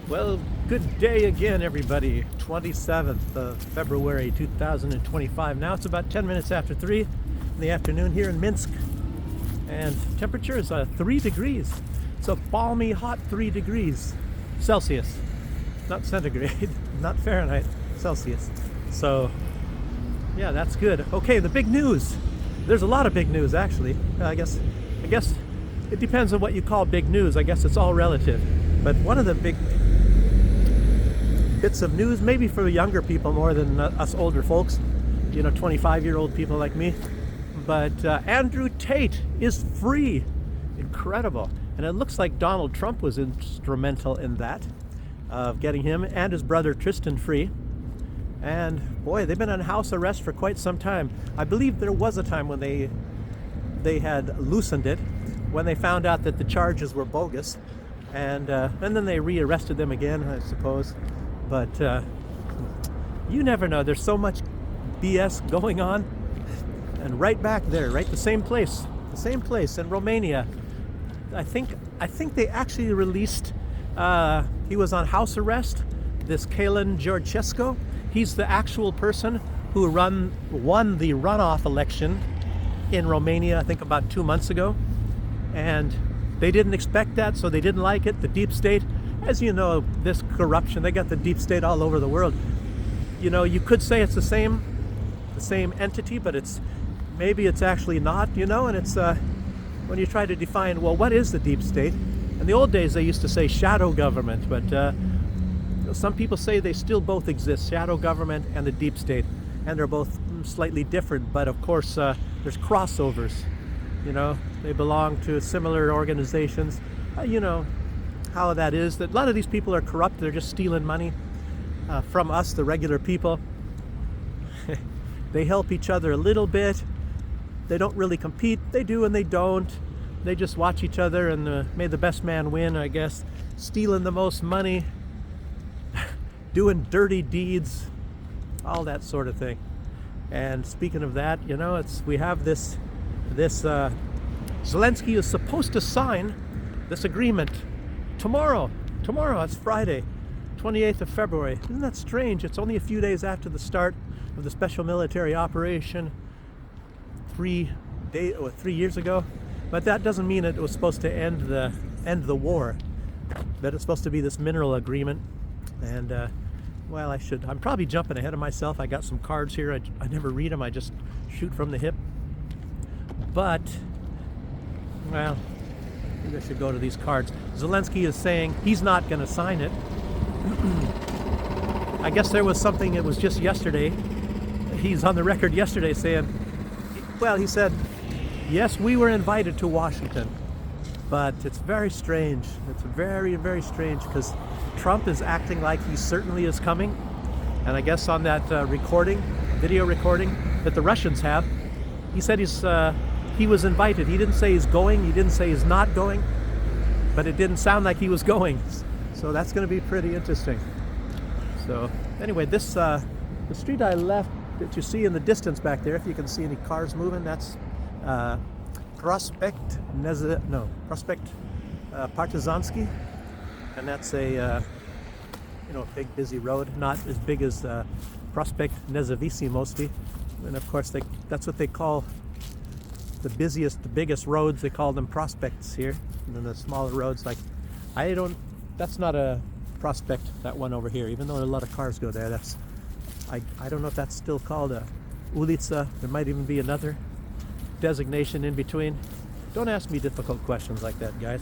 Well, good day again, everybody. 27th of February 2025. Now it's about 10 minutes after 3 in the afternoon here in Minsk. And temperature is 3 degrees. It's a balmy, hot 3 degrees Celsius. Not centigrade, not Fahrenheit, Celsius. So, yeah, that's good. Okay, the big news. There's a lot of big news, actually. I guess it depends on what you call big news. I guess it's all relative. But one of the big bits of news, maybe for the younger people more than us older folks, 25-year-old people like me, but Andrew Tate is free. Incredible. And it looks like Donald Trump was instrumental in that, of getting him and his brother Tristan free. And boy, they've been on house arrest for quite some time. I believe there was a time when they had loosened it, when they found out that the charges were bogus, and then they rearrested them again, I suppose. But you never know. There's so much BS going on. And right back there, right, the same place in Romania. I think they actually released, he was on house arrest, this Călin Georgescu. He's the actual person who won the runoff election in Romania, I think about 2 months ago. And they didn't expect that, so they didn't like it. The deep state, as you know, this corruption, they got the deep state all over the world. You could say it's the same entity, but maybe it's actually not, and it's when you try to define, well, what is the deep state? In the old days, they used to say shadow government, but some people say they still both exist, shadow government and the deep state, and they're both slightly different, but of course, there's crossovers. They belong to similar organizations. How that is, that a lot of these people are corrupt. They're just stealing money from us, the regular people. They help each other a little bit. They don't really compete. They do and they don't. They just watch each other and may the best man win, I guess. Stealing the most money, doing dirty deeds, all that sort of thing. And speaking of that, we have this Zelensky is supposed to sign this agreement tomorrow. It's Friday, 28th of February. Isn't that strange? It's only a few days after the start of the special military operation 3 years ago. But that doesn't mean it was supposed to end the war. That it's supposed to be this mineral agreement. And I'm probably jumping ahead of myself. I got some cards here. I never read them. I just shoot from the hip. But, well, maybe I should go to these cards. Zelensky is saying he's not going to sign it. I guess there was something, it was just yesterday. He's on the record yesterday saying, he said, yes, we were invited to Washington, but it's very strange. It's very, very strange because Trump is acting like he certainly is coming. And I guess on that video recording that the Russians have, he said he was invited. He didn't say he's going. He didn't say he's not going. But it didn't sound like he was going. So that's going to be pretty interesting. So anyway, the street I left that you see in the distance back there, if you can see any cars moving, that's Prospect Partizansky. And that's a big busy road, not as big as Prospect Nezavisimosti. And of course, that's what they call the biggest roads. They call them prospects here. And then the smaller roads, that's not a prospect, that one over here, even though a lot of cars go there. I don't know if that's still called a ulica. There might even be another designation in between. Don't ask me difficult questions like that, guys.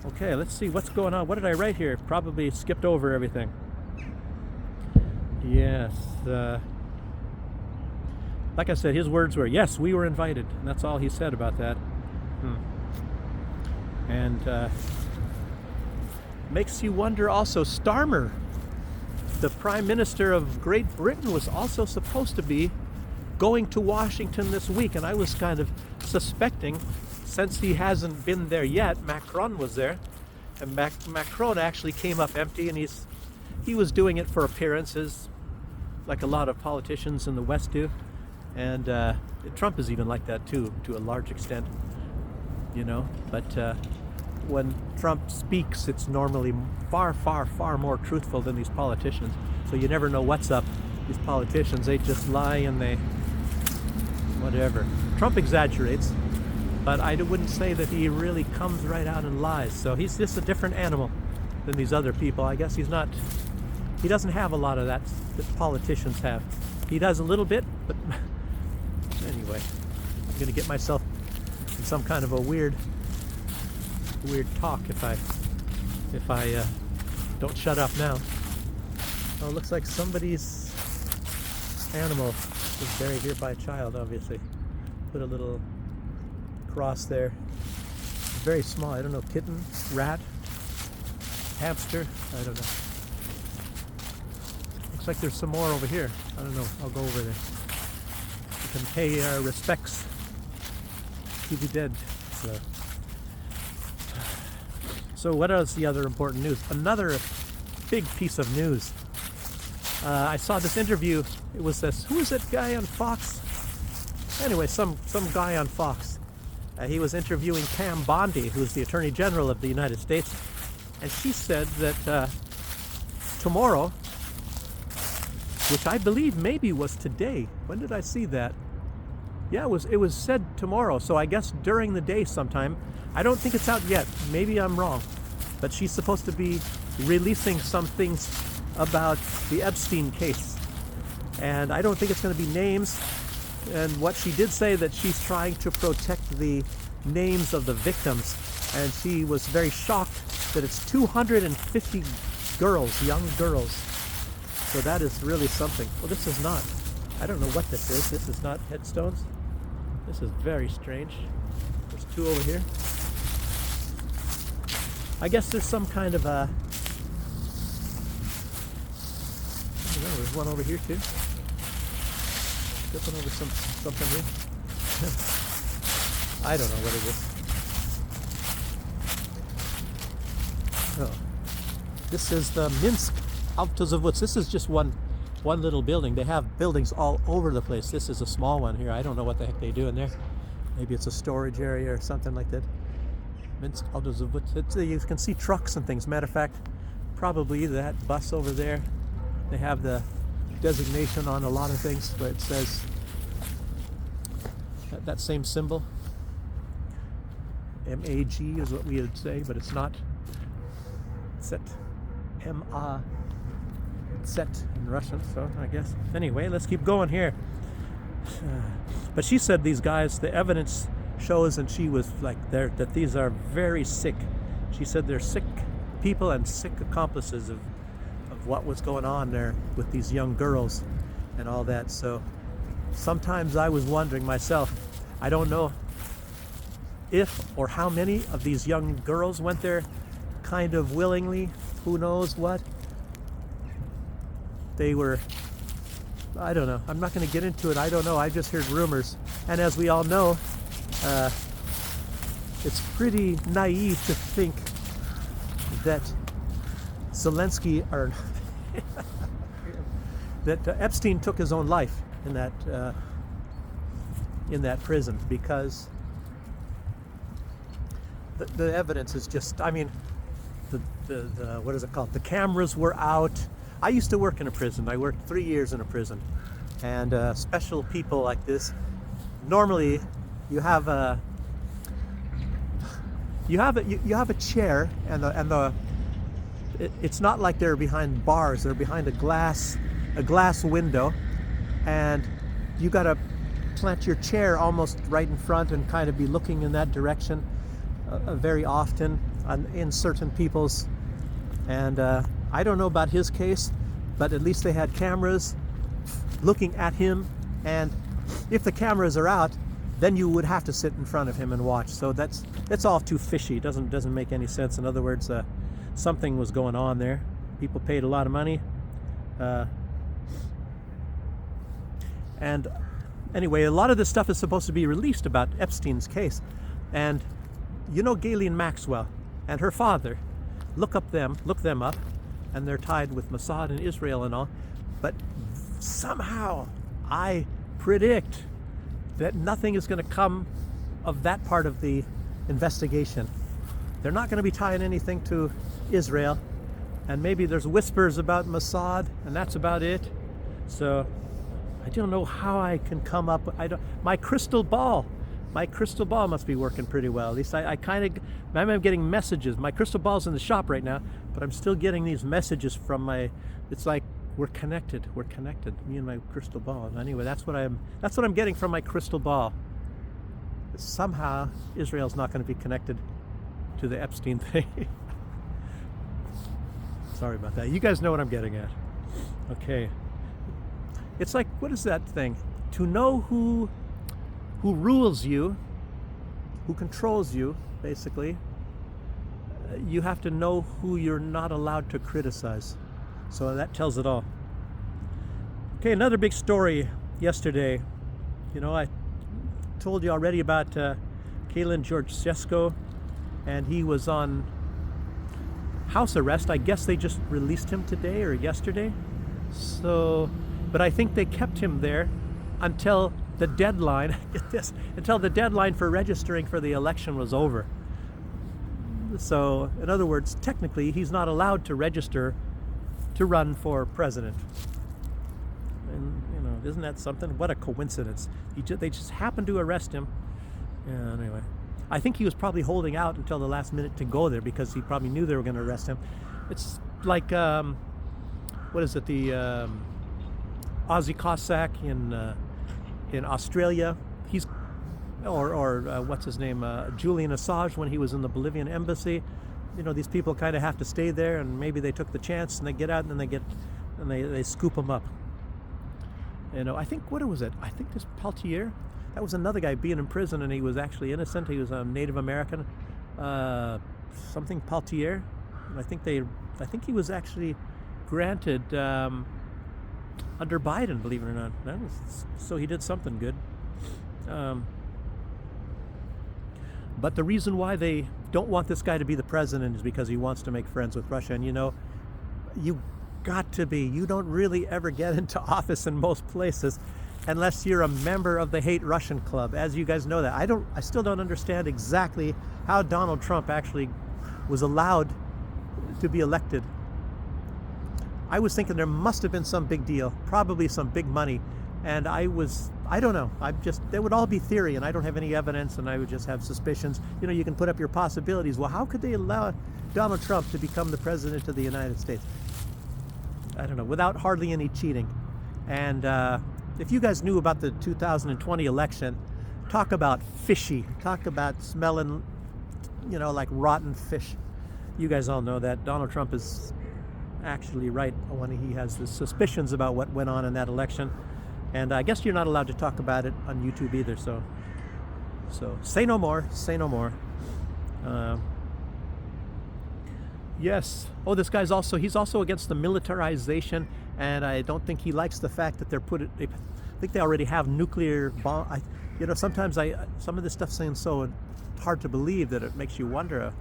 Okay, let's see what's going on. What did I write here? Probably skipped over everything. Yes. Like I said, his words were, yes, we were invited. And that's all he said about that. And makes you wonder also, Starmer, the Prime Minister of Great Britain, was also supposed to be going to Washington this week. And I was kind of suspecting, since he hasn't been there yet, Macron was there. And Macron actually came up empty, and he was doing it for appearances, like a lot of politicians in the West do. And Trump is even like that too, to a large extent, But when Trump speaks, it's normally far, far, far more truthful than these politicians. So you never know what's up. These politicians, they just lie and they whatever. Trump exaggerates, but I wouldn't say that he really comes right out and lies. So he's just a different animal than these other people. I guess he doesn't have a lot of that politicians have. He does a little bit, but anyway, I'm gonna get myself in some kind of a weird talk if I don't shut up now. Oh, it looks like somebody's animal is buried here by a child, obviously. Put a little cross there. Very small, I don't know, kitten, rat, hamster, I don't know. Looks like there's some more over here. I don't know, I'll go over there. We can pay our respects to the dead. So what else the other important news? Another big piece of news. I saw this interview. It was this, who is that guy on Fox? Anyway, some guy on Fox. He was interviewing Pam Bondi, who's the Attorney General of the United States. And she said that tomorrow, which I believe maybe was today. When did I see that? Yeah, it was said tomorrow. So I guess during the day sometime. I don't think it's out yet. Maybe I'm wrong. But she's supposed to be releasing some things about the Epstein case. And I don't think it's going to be names. And what she did say that she's trying to protect the names of the victims. And she was very shocked that it's 250 girls, young girls. So that is really something. Well, this is not. I don't know what this is. This is not headstones. This is very strange. There's two over here. I guess there's some kind of a... I don't know, there's one over here too. Flipping over something here. I don't know what it is. Oh. This is the Minsk Autozavod. This is just one little building. They have buildings all over the place. This is a small one here. I don't know what the heck they do in there. Maybe it's a storage area or something like that. Minsk Autozavod. You can see trucks and things. Matter of fact, probably that bus over there. They have the designation on a lot of things where it says that same symbol. MAG is what we would say, but it's not. Set. M-A. Set in Russian, so I guess. Anyway, let's keep going here. But she said these guys, the evidence shows, and she was like, that these are very sick. She said they're sick people and sick accomplices of what was going on there with these young girls and all that. So sometimes I was wondering myself, I don't know if or how many of these young girls went there kind of willingly, who knows what. They were, I don't know, I'm not going to get into it, I don't know, I just heard rumors. And as we all know, it's pretty naive to think that Zelensky, or that Epstein took his own life in that prison, because the evidence is just, I mean, the what is it called? The cameras were out. I used to work in a prison. I worked 3 years in a prison, and special people like this, normally you have a chair, and it's not like they're behind bars. They're behind a glass window, and you got to plant your chair almost right in front and kind of be looking in that direction very often in certain people's. And I don't know about his case, but at least they had cameras looking at him, and if the cameras are out, then you would have to sit in front of him and watch. So that's all too fishy. Doesn't make any sense. In other words, something was going on there. People paid a lot of money, and anyway, a lot of this stuff is supposed to be released about Epstein's case. And you know Ghislaine Maxwell and her father. Look them up, and they're tied with Mossad in Israel and all. But somehow I predict that nothing is going to come of that part of the investigation. They're not going to be tying anything to Israel. And maybe there's whispers about Mossad, and that's about it. So I don't know how I can come up. My crystal ball must be working pretty well. At least I kind of, I'm getting messages. My crystal ball's in the shop right now, but I'm still getting these messages from my. It's like we're connected. We're connected. Me and my crystal ball. And anyway, that's what I'm getting from my crystal ball. Somehow Israel's not going to be connected to the Epstein thing. Sorry about that. You guys know what I'm getting at. Okay. It's like, what is that thing? To know who rules you, who controls you, basically, you have to know who you're not allowed to criticize. So that tells it all. Okay, another big story yesterday. You know, I told you already about Kalin Georgescu, and he was on house arrest. I guess they just released him today or yesterday. So, but I think they kept him there until the deadline, get this, until the deadline for registering for the election was over. So, in other words, technically, he's not allowed to register to run for president. And, you know, isn't that something? What a coincidence. They just happened to arrest him. Yeah, anyway. I think he was probably holding out until the last minute to go there because he probably knew they were going to arrest him. It's like, what is it, the Aussie Cossack in Australia. He's, or what's his name, Julian Assange when he was in the Bolivian embassy. You know, these people kind of have to stay there, and maybe they took the chance and they get out and then they scoop them up. You know, I think, what was it? I think this Peltier. That was another guy being in prison, and he was actually innocent. He was a Native American, something Peltier. And I think he was actually granted under Biden, believe it or not. So he did something good. But the reason why they don't want this guy to be the president is because he wants to make friends with Russia. And you know, you don't really ever get into office in most places unless you're a member of the Hate Russian Club. As you guys know that. I still don't understand exactly how Donald Trump actually was allowed to be elected. I was thinking there must have been some big deal, probably some big money. And I don't know. They would all be theory, and I don't have any evidence, and I would just have suspicions. You know, you can put up your possibilities. Well, how could they allow Donald Trump to become the president of the United States? I don't know, without hardly any cheating. And if you guys knew about the 2020 election, talk about fishy. Talk about smelling, you know, like rotten fish. You guys all know that Donald Trump is actually right when he has the suspicions about what went on in that election. And I guess you're not allowed to talk about it on YouTube either. So say no more. Say no more. Yes. Oh, this guy's he's also against the militarization, and I don't think he likes the fact that I think they already have nuclear bomb. You know, sometimes some of this stuff seems so hard to believe that it makes you wonder.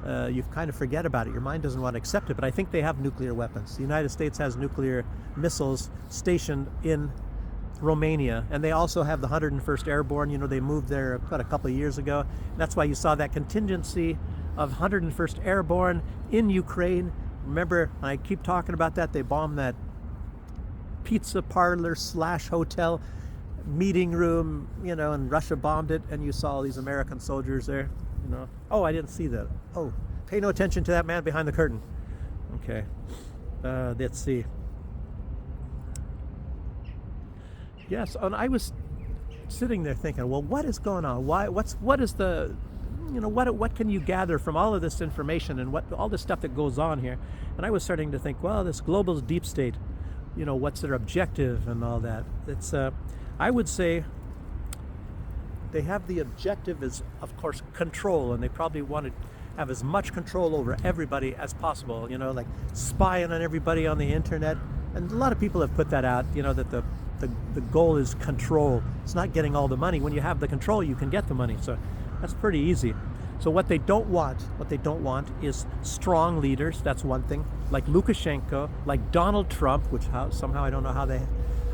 You kind of forget about it. Your mind doesn't want to accept it, but I think they have nuclear weapons. The United States has nuclear missiles stationed in Romania, and they also have the 101st Airborne. You know, they moved there about a couple of years ago. And that's why you saw that contingency of 101st Airborne in Ukraine. Remember, I keep talking about that. They bombed that pizza parlor / hotel meeting room, you know, and Russia bombed it, and you saw all these American soldiers there, you know. Oh, I didn't see that. Oh, pay no attention to that man behind the curtain. Okay. Let's see. Yes, and I was sitting there thinking, well, what is going on? What is the, you know, what can you gather from all of this information and all this stuff that goes on here? And I was starting to think, well, this global deep state, you know, what's their objective and all that? It's, I would say they have the objective is, of course, control, and they probably want to have as much control over everybody as possible, you know, like spying on everybody on the internet. And a lot of people have put that out, you know, that the goal is control. It's not getting all the money. When you have the control, you can get the money. So that's pretty easy. So what they don't want is strong leaders. That's one thing. Like Lukashenko, like Donald Trump, which somehow I don't know how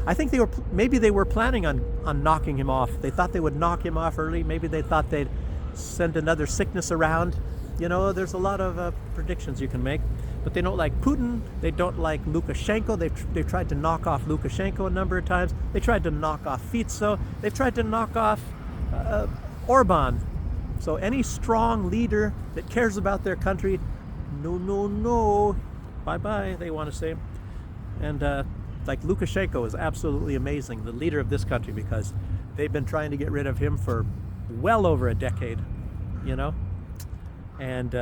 I think maybe they were planning on knocking him off. They thought they would knock him off early. Maybe they thought they'd send another sickness around You know, there's a lot of predictions you can make, but they don't like Putin. They don't like Lukashenko. They've tried to knock off Lukashenko a number of times. They tried to knock off Fico. They've tried to knock off Orban. So any strong leader that cares about their country, no, no, no, bye-bye, they want to say. And like Lukashenko is absolutely amazing, the leader of this country, because they've been trying to get rid of him for well over a decade, you know? And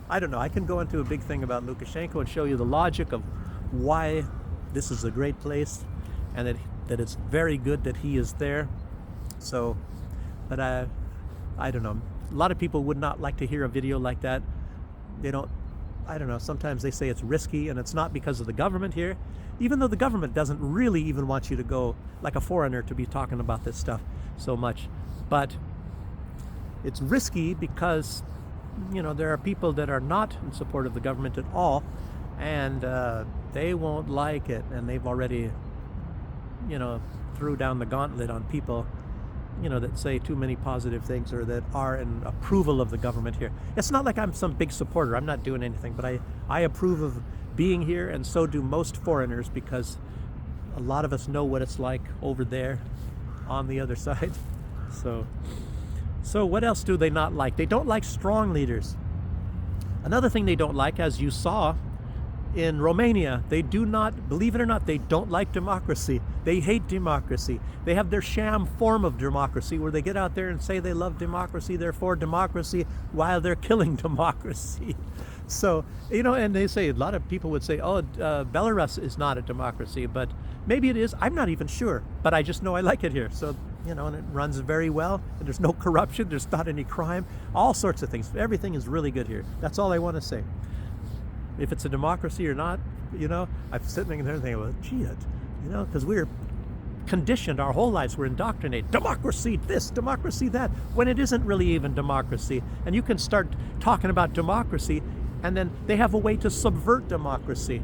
I don't know, I can go into a big thing about Lukashenko and show you the logic of why this is a great place and that it's very good that he is there. So, but I don't know. A lot of people would not like to hear a video like that. They don't, I don't know, sometimes they say it's risky, and it's not because of the government here, even though the government doesn't really even want you to go, like a foreigner, to be talking about this stuff so much. But it's risky because, you know, there are people that are not in support of the government at all, and they won't like it, and they've already, you know, threw down the gauntlet on people, you know, that say too many positive things or that are in approval of the government here. It's not like I'm some big supporter. I'm not doing anything, but I approve of being here, and so do most foreigners, because a lot of us know what it's like over there on the other side. So what else do they not like? They don't like strong leaders. Another thing they don't like, as you saw in Romania, they do not, believe it or not, they don't like democracy. They hate democracy. They have their sham form of democracy where they get out there and say they love democracy, they're for democracy, while they're killing democracy. So, you know, and they say, a lot of people would say, oh, Belarus is not a democracy, but maybe it is. I'm not even sure, but I just know I like it here. So, you know, and it runs very well, and there's no corruption, there's not any crime, all sorts of things. Everything is really good here. That's all I want to say. If it's a democracy or not, you know, I'm sitting there thinking, well, gee, you know, because we're conditioned our whole lives, we're indoctrinated. Democracy this, democracy that, when it isn't really even democracy. And you can start talking about democracy, and then they have a way to subvert democracy.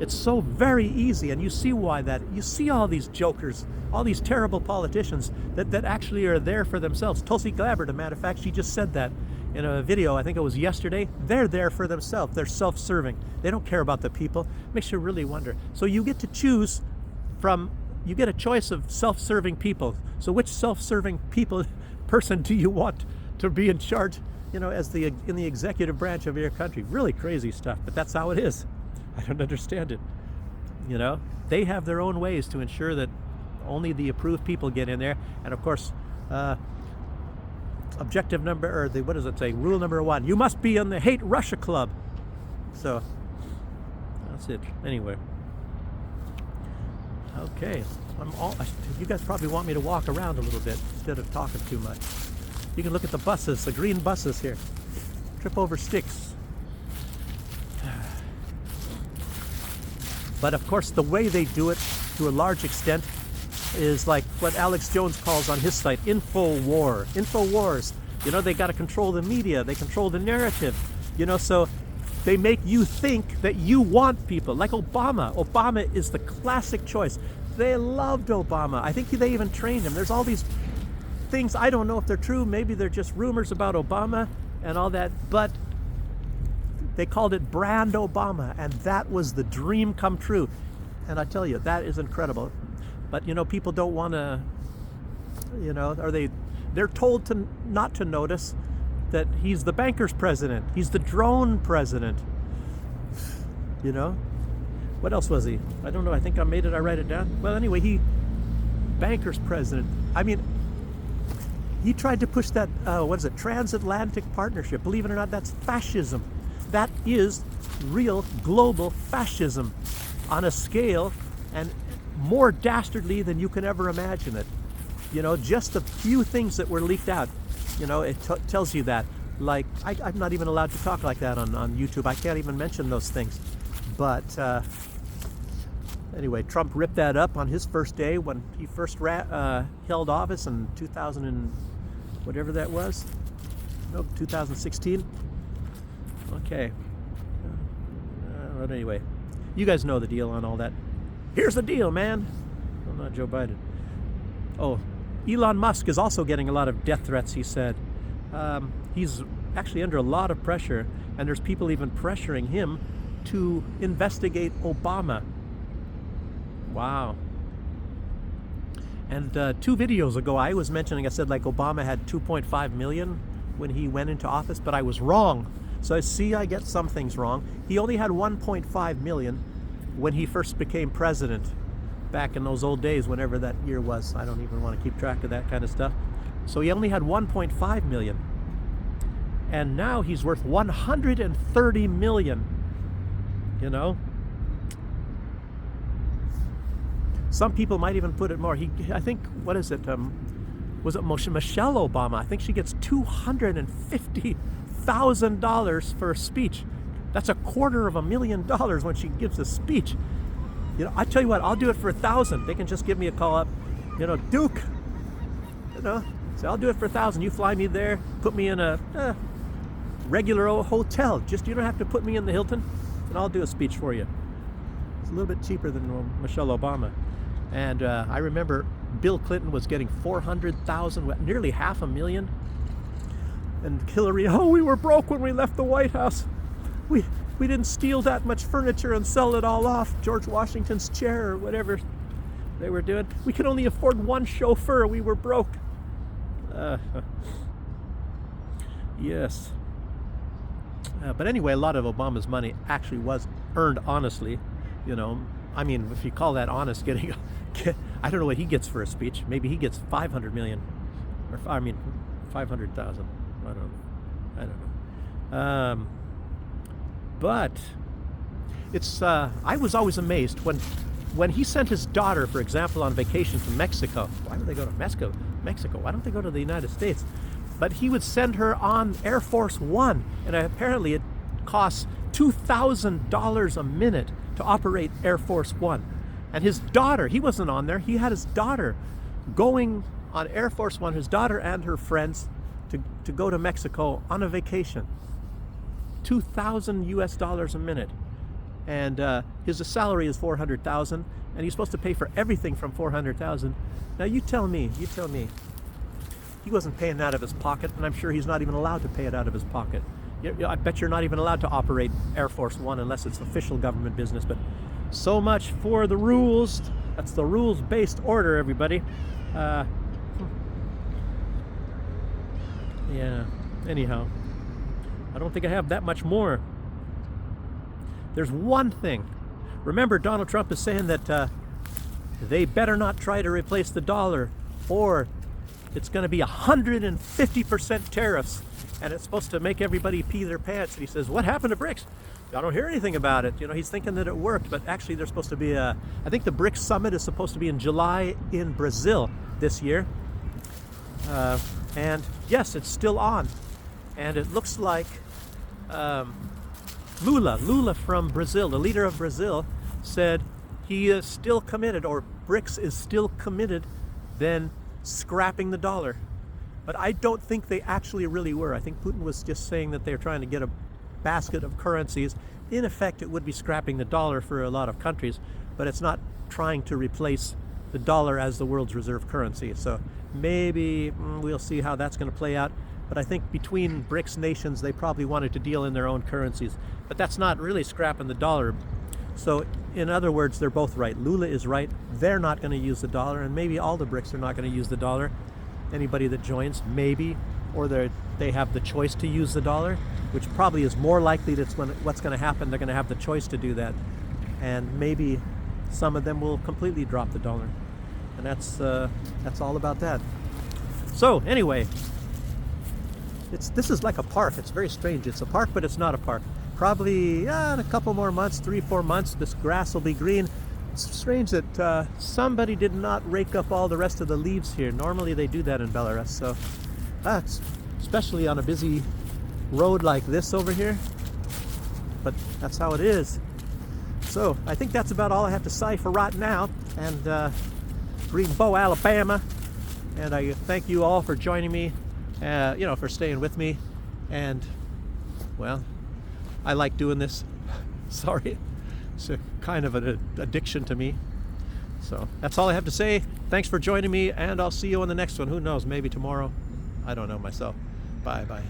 It's so very easy, and you see why that. You see all these jokers, all these terrible politicians that actually are there for themselves. Tulsi Gabbard, a matter of fact, she just said that in a video, I think it was yesterday. They're there for themselves. They're self-serving. They don't care about the people. Makes you really wonder. So you get to choose from, you get a choice of self-serving people. So which self-serving person do you want to be in charge, you know, as in the executive branch of your country? Really crazy stuff, but that's how it is. I don't understand it. You know, they have their own ways to ensure that only the approved people get in there. And of course, objective number, or what does it say? Rule number 1, you must be in the Hate Russia Club. So that's it. Anyway, okay. You guys probably want me to walk around a little bit instead of talking too much. You can look at the buses, the green buses here. Trip over sticks. But of course, the way they do it, to a large extent, is like what Alex Jones calls on his site, InfoWar. InfoWars. You know, they got to control the media. They control the narrative. You know, so they make you think that you want people. Like Obama. Obama is the classic choice. They loved Obama. I think they even trained him. There's all these things, I don't know if they're true. Maybe they're just rumors about Obama and all that. But they called it Brand Obama, and that was the dream come true. And I tell you, that is incredible. But, you know, people don't want to, you know, they're told to not to notice that he's the banker's president. He's the drone president. You know? What else was he? I don't know. I think I made it. I write it down. Well, anyway, banker's president. I mean, he tried to push that, transatlantic partnership. Believe it or not, that's fascism. That is real global fascism on a scale and more dastardly than you can ever imagine it. You know, just the few things that were leaked out, you know, it tells you that. Like, I'm not even allowed to talk like that on YouTube. I can't even mention those things. But anyway, Trump ripped that up on his first day when he first held office in 2000 and whatever that was. No, 2016. Okay. But anyway, you guys know the deal on all that. Here's the deal, man. I'm not Joe Biden. Oh, Elon Musk is also getting a lot of death threats, he said. He's actually under a lot of pressure, and there's people even pressuring him to investigate Obama. Wow. And 2 videos ago, I was mentioning, I said like Obama had 2.5 million when he went into office, but I was wrong. So see, I get some things wrong. He only had 1.5 million when he first became president, back in those old days, whenever that year was. I don't even want to keep track of that kind of stuff. So he only had 1.5 million. And now he's worth 130 million. You know? Some people might even put it more. I think, what is it? Was it Michelle Obama? I think she gets $250,000 for a speech. That's $250,000 when she gives a speech. You know, I tell you what, I'll do it for $1,000. They can just give me a call up. You know, Duke. You know, say I'll do it for $1,000. You fly me there, put me in a regular old hotel. Just, you don't have to put me in the Hilton, and I'll do a speech for you. It's a little bit cheaper than Michelle Obama. And I remember Bill Clinton was getting 400,000, nearly $500,000. And Hillary, oh, we were broke when we left the White House. We didn't steal that much furniture and sell it all off, George Washington's chair or whatever they were doing. We could only afford 1 chauffeur. We were broke. Yes. But anyway, a lot of Obama's money actually was earned honestly. You know, I mean, if you call that honest, I don't know what he gets for a speech. Maybe he gets 500 million, or 500,000. I don't know. But it's I was always amazed when he sent his daughter, for example, on vacation to Mexico. Why would they go to Mexico? Why don't they go to the United States? But he would send her on Air Force One, and apparently it costs $2,000 a minute to operate Air Force One. And his daughter, he wasn't on there. He had his daughter going on Air Force One, his daughter and her friends, to go to Mexico on a vacation. $2,000 a minute. And his salary is $400,000, and he's supposed to pay for everything from $400,000. Now you tell me. He wasn't paying it out of his pocket, and I'm sure he's not even allowed to pay it out of his pocket. I bet you're not even allowed to operate Air Force One unless it's official government business. But so much for the rules. That's the rules-based order, everybody. Yeah, anyhow, I don't think I have that much more. There's one thing. Remember, Donald Trump is saying that they better not try to replace the dollar, or it's going to be 150% tariffs, and it's supposed to make everybody pee their pants. And he says, what happened to BRICS? I don't hear anything about it. You know, he's thinking that it worked, but actually there's supposed to be I think the BRICS summit is supposed to be in July in Brazil this year. And yes, it's still on. And it looks like Lula from Brazil, the leader of Brazil, said he is still committed, or BRICS is still committed, then scrapping the dollar. But I don't think they actually really were. I think Putin was just saying that they're trying to get a basket of currencies. In effect, it would be scrapping the dollar for a lot of countries, but it's not trying to replace the dollar as the world's reserve currency. So maybe we'll see how that's going to play out. But I think between BRICS nations, they probably wanted to deal in their own currencies. But that's not really scrapping the dollar. So in other words, they're both right. Lula is right. They're not going to use the dollar, and maybe all the BRICS are not going to use the dollar. Anybody that joins, maybe, or they have the choice to use the dollar, which probably is more likely that's what's going to happen. They're going to have the choice to do that. And maybe some of them will completely drop the dollar. And that's all about that. So anyway, this is like a park. It's very strange. It's a park, but it's not a park. Probably in a couple more months, 3-4 months, this grass will be green. It's strange that somebody did not rake up all the rest of the leaves here. Normally they do that in Belarus. So especially on a busy road like this over here. But that's how it is. So I think that's about all I have to say for right now. And Greenbow, Alabama. And I thank you all for joining me, for staying with me. And, well, I like doing this. Sorry. It's a kind of an addiction to me. So that's all I have to say. Thanks for joining me, and I'll see you on the next one. Who knows, maybe tomorrow. I don't know myself. Bye-bye.